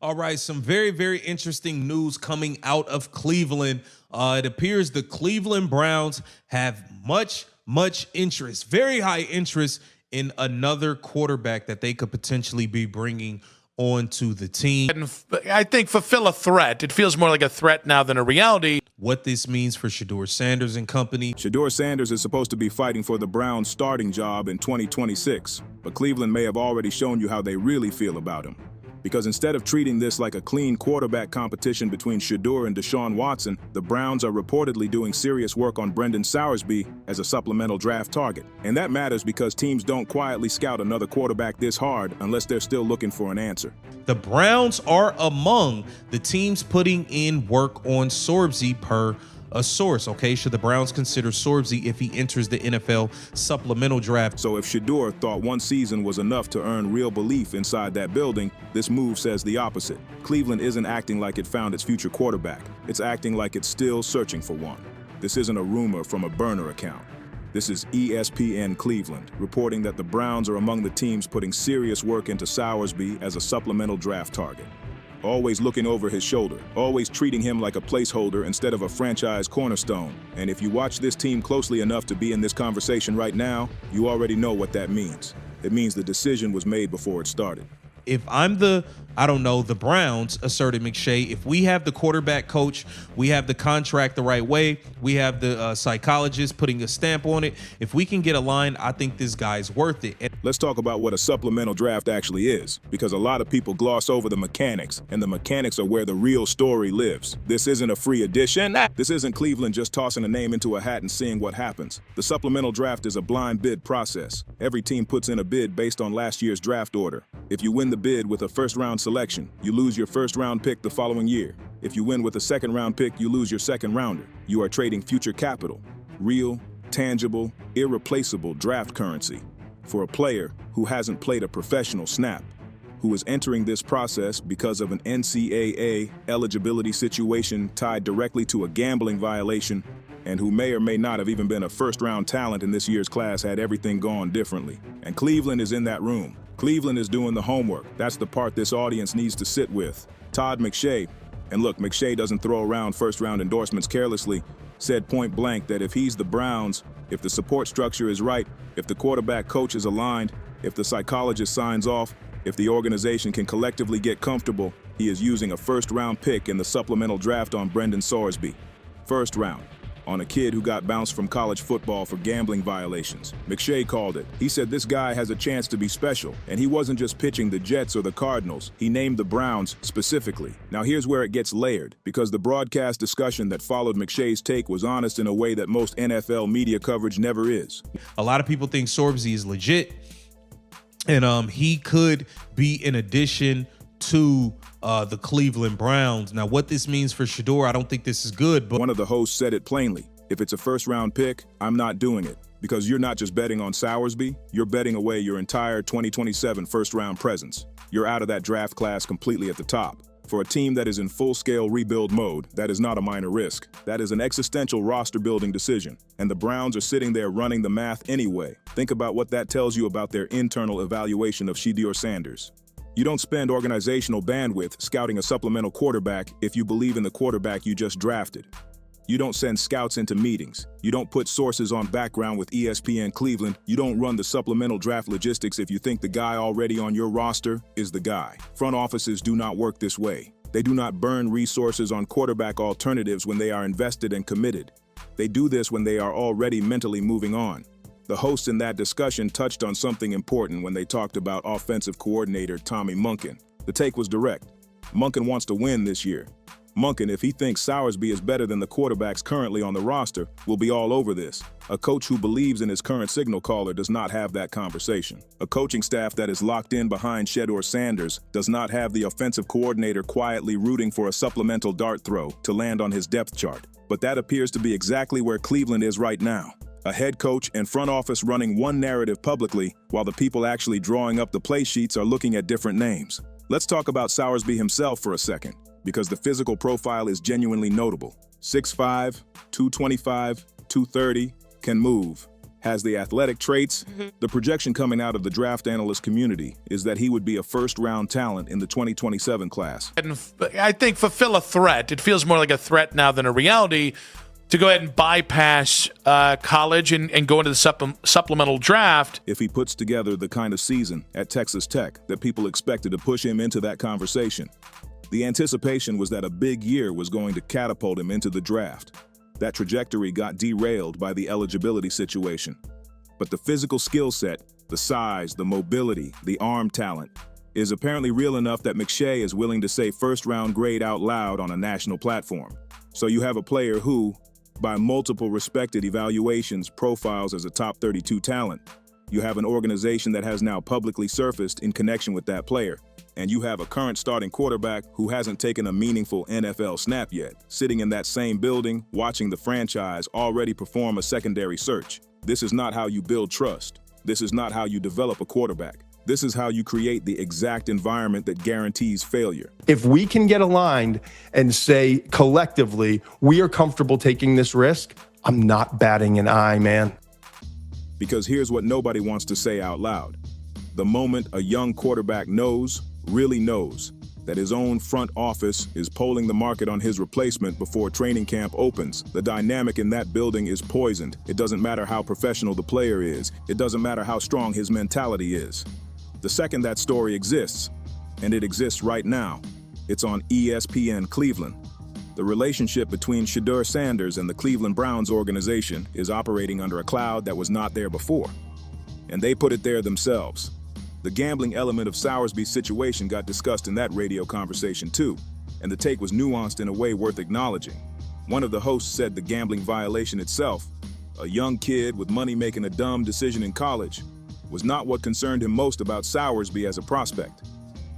All right, some very, very interesting news coming out of Cleveland. It appears the Cleveland Browns have much interest, very high interest in another quarterback that they could potentially be bringing onto the team. And I think fulfill a threat. It feels more like a threat now than a reality. What this means for Shedeur Sanders and company. Shedeur Sanders is supposed to be fighting for the Browns' starting job in 2026, but Cleveland may have already shown you how they really feel about him. Because instead of treating this like a clean quarterback competition between Shedeur and Deshaun Watson, the Browns are reportedly doing serious work on Brendan Soursby as a supplemental draft target. And that matters because teams don't quietly scout another quarterback this hard unless they're still looking for an answer. The Browns are among the teams putting in work on Soursby per a source. Okay, should the Browns consider Soursby if he enters the NFL supplemental draft? So if Shedeur thought one season was enough to earn real belief inside that building, this move says the opposite. Cleveland isn't acting like it found its future quarterback. It's acting like it's still searching for one. This isn't a rumor from a burner account. This is ESPN Cleveland reporting that the Browns are among the teams putting serious work into Soursby as a supplemental draft target. Always looking over his shoulder, always treating him like a placeholder instead of a franchise cornerstone. And if you watch this team closely enough to be in this conversation right now, you already know what that means. It means the decision was made before it started. If I'm the Browns, asserted McShay, if we have the quarterback coach, we have the contract the right way, we have the psychologist putting a stamp on it, if we can get aligned, I think this guy's worth it. Let's talk about what a supplemental draft actually is, because a lot of people gloss over the mechanics, and the mechanics are where the real story lives. This isn't a free addition. This isn't Cleveland just tossing a name into a hat and seeing what happens. The supplemental draft is a blind bid process. Every team puts in a bid based on last year's draft order. If you win the bid with a first-round selection, you lose your first-round pick the following year. If you win with a second-round pick, you lose your second-rounder. You are trading future capital, real, tangible, irreplaceable draft currency, for a player who hasn't played a professional snap, who is entering this process because of an NCAA eligibility situation tied directly to a gambling violation, and who may or may not have even been a first-round talent in this year's class had everything gone differently. And Cleveland is in that room. Cleveland is doing the homework. That's the part this audience needs to sit with. Todd McShay, and look, McShay doesn't throw around first-round endorsements carelessly, said point blank that if he's the Browns, if the support structure is right, if the quarterback coach is aligned, if the psychologist signs off, if the organization can collectively get comfortable, he is using a first-round pick in the supplemental draft on Brendan Soursby. First round, on a kid who got bounced from college football for gambling violations. McShay called it. He said this guy has a chance to be special, and he wasn't just pitching the Jets or the Cardinals. He named the Browns specifically. Now here's where it gets layered, because the broadcast discussion that followed McShay's take was honest in a way that most NFL media coverage never is. A lot of people think Soursby is legit, and he could be an addition to the Cleveland Browns. Now, what this means for Shedeur, I don't think this is good, but one of the hosts said it plainly. If it's a first-round pick, I'm not doing it. Because you're not just betting on Soursby, you're betting away your entire 2027 first-round presence. You're out of that draft class completely at the top. For a team that is in full-scale rebuild mode, that is not a minor risk. That is an existential roster-building decision. And the Browns are sitting there running the math anyway. Think about what that tells you about their internal evaluation of Shedeur Sanders. You don't spend organizational bandwidth scouting a supplemental quarterback if you believe in the quarterback you just drafted. You don't send scouts into meetings. You don't put sources on background with ESPN Cleveland. You don't run the supplemental draft logistics if you think the guy already on your roster is the guy. Front offices do not work this way. They do not burn resources on quarterback alternatives when they are invested and committed. They do this when they are already mentally moving on. The hosts in that discussion touched on something important when they talked about offensive coordinator Tommy Munkin. The take was direct. Munkin wants to win this year. Munkin, if he thinks Soursby is better than the quarterbacks currently on the roster, will be all over this. A coach who believes in his current signal caller does not have that conversation. A coaching staff that is locked in behind Shedeur Sanders does not have the offensive coordinator quietly rooting for a supplemental dart throw to land on his depth chart. But that appears to be exactly where Cleveland is right now. A head coach and front office running one narrative publicly, while the people actually drawing up the play sheets are looking at different names. Let's talk about Soursby himself for a second, because the physical profile is genuinely notable. 6'5", 225, 230, can move, has the athletic traits. The projection coming out of the draft analyst community is that he would be a first-round talent in the 2027 class. And I think fulfill a threat. It feels more like a threat now than a reality to go ahead and bypass college and go into the supplemental draft. If he puts together the kind of season at Texas Tech that people expected to push him into that conversation. The anticipation was that a big year was going to catapult him into the draft. That trajectory got derailed by the eligibility situation. But the physical skill set, the size, the mobility, the arm talent, is apparently real enough that McShay is willing to say first-round grade out loud on a national platform. So you have a player who, by multiple respected evaluations, profiles as a top 32 talent. You have an organization that has now publicly surfaced in connection with that player. And you have a current starting quarterback who hasn't taken a meaningful NFL snap yet, sitting in that same building, watching the franchise already perform a secondary search. This is not how you build trust. This is not how you develop a quarterback. This is how you create the exact environment that guarantees failure. If we can get aligned and say collectively, we are comfortable taking this risk, I'm not batting an eye, man. Because here's what nobody wants to say out loud. The moment a young quarterback really knows, that his own front office is polling the market on his replacement before training camp opens, the dynamic in that building is poisoned. It doesn't matter how professional the player is. It doesn't matter how strong his mentality is. The second that story exists, and it exists right now, it's on ESPN Cleveland. The relationship between Shedeur Sanders and the Cleveland Browns organization is operating under a cloud that was not there before. And they put it there themselves. The gambling element of Soursby's situation got discussed in that radio conversation too, and the take was nuanced in a way worth acknowledging. One of the hosts said the gambling violation itself, a young kid with money making a dumb decision in college, was not what concerned him most about Soursby as a prospect.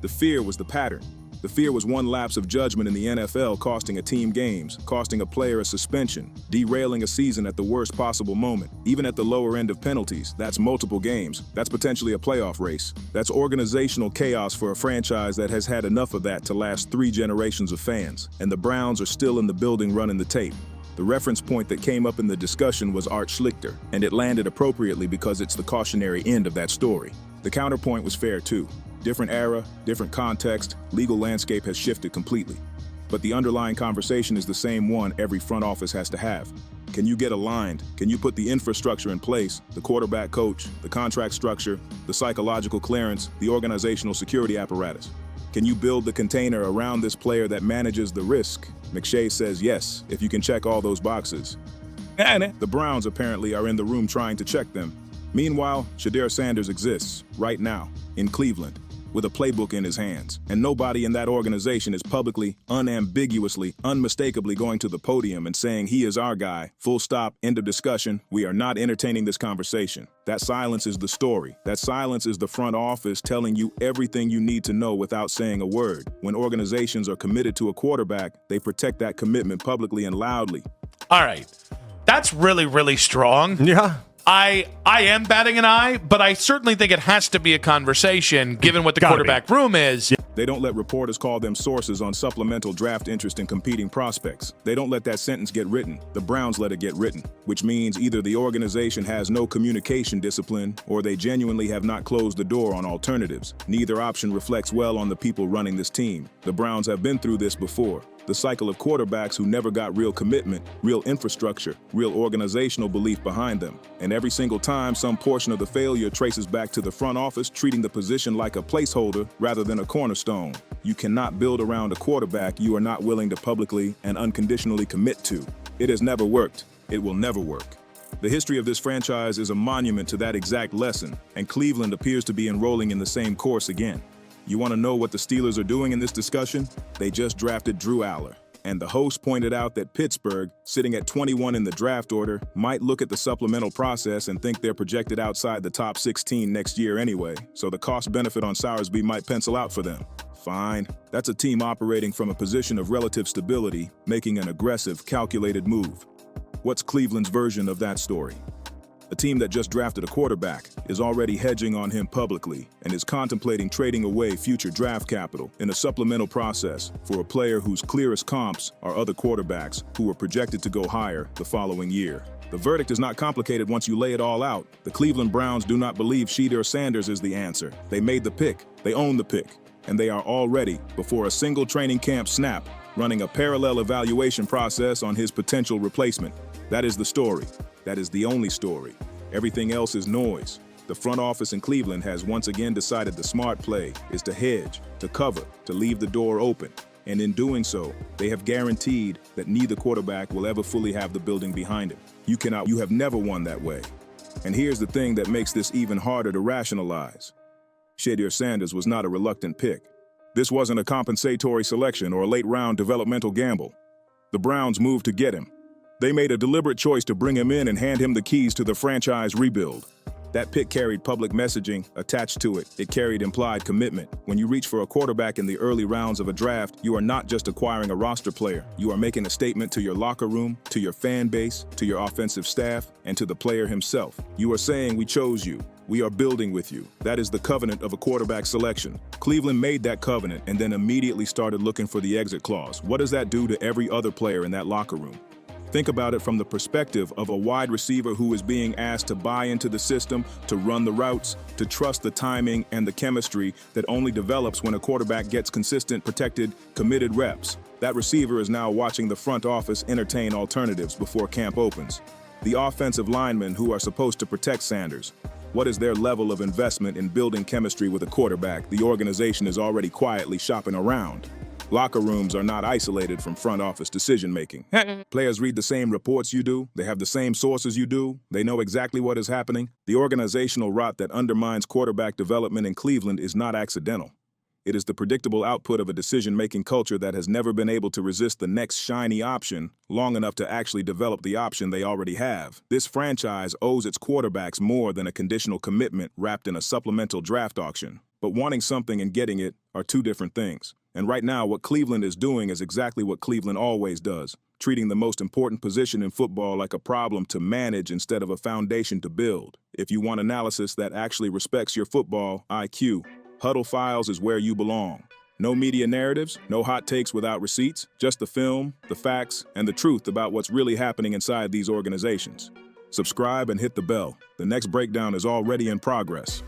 The fear was the pattern. The fear was one lapse of judgment in the NFL costing a team games, costing a player a suspension, derailing a season at the worst possible moment. Even at the lower end of penalties, that's multiple games. That's potentially a playoff race. That's organizational chaos for a franchise that has had enough of that to last 3 generations of fans. And the Browns are still in the building running the tape. The reference point that came up in the discussion was Art Schlichter, and it landed appropriately because it's the cautionary end of that story. The counterpoint was fair too. Different era, different context, legal landscape has shifted completely. But the underlying conversation is the same one every front office has to have. Can you get aligned? Can you put the infrastructure in place, the quarterback coach, the contract structure, the psychological clearance, the organizational security apparatus? Can you build the container around this player that manages the risk? McShay says yes, if you can check all those boxes. The Browns apparently are in the room trying to check them. Meanwhile, Shedeur Sanders exists, right now, in Cleveland, with a playbook in his hands. And nobody in that organization is publicly, unambiguously, unmistakably going to the podium and saying he is our guy, full stop, end of discussion, we are not entertaining this conversation. That silence is the story. That silence is the front office telling you everything you need to know without saying a word. When organizations are committed to a quarterback, they protect that commitment publicly and loudly. All right. That's really, really strong. Yeah. I am batting an eye, but I certainly think it has to be a conversation given what the quarterback room is. Yeah. They don't let reporters call them sources on supplemental draft interest in competing prospects. They don't let that sentence get written. The Browns let it get written, which means either the organization has no communication discipline or they genuinely have not closed the door on alternatives. Neither option reflects well on the people running this team. The Browns have been through this before. The cycle of quarterbacks who never got real commitment, real infrastructure, real organizational belief behind them. And every single time, some portion of the failure traces back to the front office treating the position like a placeholder rather than a cornerstone. You cannot build around a quarterback you are not willing to publicly and unconditionally commit to. It has never worked. It will never work. The history of this franchise is a monument to that exact lesson, and Cleveland appears to be enrolling in the same course again. You want to know what the Steelers are doing in this discussion? They just drafted Drew Aller. And the host pointed out that Pittsburgh, sitting at 21 in the draft order, might look at the supplemental process and think they're projected outside the top 16 next year anyway, so the cost-benefit on Soursby might pencil out for them. Fine. That's a team operating from a position of relative stability, making an aggressive, calculated move. What's Cleveland's version of that story? A team that just drafted a quarterback is already hedging on him publicly and is contemplating trading away future draft capital in a supplemental process for a player whose clearest comps are other quarterbacks who were projected to go higher the following year. The verdict is not complicated once you lay it all out. The Cleveland Browns do not believe Shedeur Sanders is the answer. They made the pick, they own the pick, and they are already, before a single training camp snap, running a parallel evaluation process on his potential replacement. That is the story. That is the only story. Everything else is noise. The front office in Cleveland has once again decided the smart play is to hedge, to cover, to leave the door open. And in doing so, they have guaranteed that neither quarterback will ever fully have the building behind him. You have never won that way. And here's the thing that makes this even harder to rationalize. Shedeur Sanders was not a reluctant pick. This wasn't a compensatory selection or a late-round developmental gamble. The Browns moved to get him. They made a deliberate choice to bring him in and hand him the keys to the franchise rebuild. That pick carried public messaging attached to it. It carried implied commitment. When you reach for a quarterback in the early rounds of a draft, you are not just acquiring a roster player. You are making a statement to your locker room, to your fan base, to your offensive staff, and to the player himself. You are saying, we chose you. We are building with you. That is the covenant of a quarterback selection. Cleveland made that covenant and then immediately started looking for the exit clause. What does that do to every other player in that locker room? Think about it from the perspective of a wide receiver who is being asked to buy into the system, to run the routes, to trust the timing and the chemistry that only develops when a quarterback gets consistent, protected, committed reps. That receiver is now watching the front office entertain alternatives before camp opens. The offensive linemen who are supposed to protect Sanders. What is their level of investment in building chemistry with a quarterback the organization is already quietly shopping around? Locker rooms are not isolated from front office decision-making. Players read the same reports you do. They have the same sources you do. They know exactly what is happening. The organizational rot that undermines quarterback development in Cleveland is not accidental. It is the predictable output of a decision-making culture that has never been able to resist the next shiny option long enough to actually develop the option they already have. This franchise owes its quarterbacks more than a conditional commitment wrapped in a supplemental draft auction. But wanting something and getting it are two different things. And right now, what Cleveland is doing is exactly what Cleveland always does, treating the most important position in football like a problem to manage instead of a foundation to build. If you want analysis that actually respects your football IQ, Huddle Files is where you belong. No media narratives, no hot takes without receipts, just the film, the facts, and the truth about what's really happening inside these organizations. Subscribe and hit the bell. The next breakdown is already in progress.